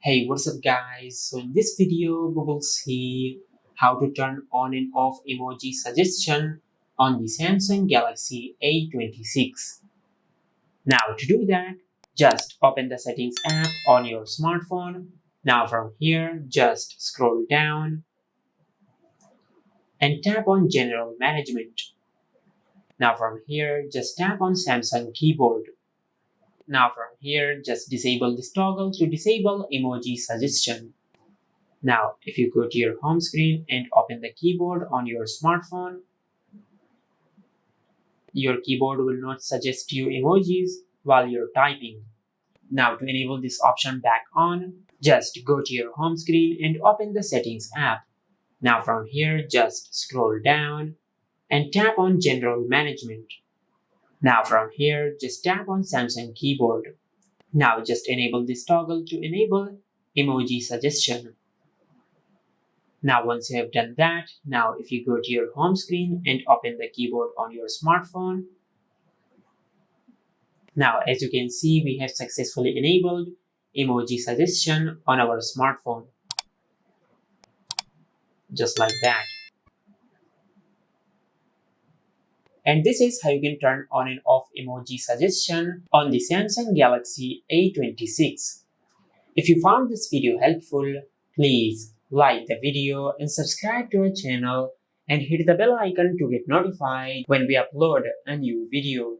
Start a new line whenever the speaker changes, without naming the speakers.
Hey, what's up guys? So in this video, we will see how to turn on and off emoji suggestion on the Samsung Galaxy A26. Now to do that, just open the settings app on your smartphone. Now from here, just scroll down and tap on General Management. Now from here, just tap on Samsung Keyboard. Now from here, just disable this toggle to disable emoji suggestion. Now, if you go to your home screen and open the keyboard on your smartphone, your keyboard will not suggest you emojis while you're typing. Now, to enable this option back on, just go to your home screen and open the Settings app. Now, from here, just scroll down and tap on General Management. Now, from here, just tap on Samsung Keyboard. Now, just enable this toggle to enable emoji suggestion. Now, once you have done that, now if you go to your home screen and open the keyboard on your smartphone, now as you can see, we have successfully enabled emoji suggestion on our smartphone, just like that. And this is how you can turn on and off emoji suggestion on the Samsung Galaxy A26. If you found this video helpful, please like the video and subscribe to our channel and hit the bell icon to get notified when we upload a new video.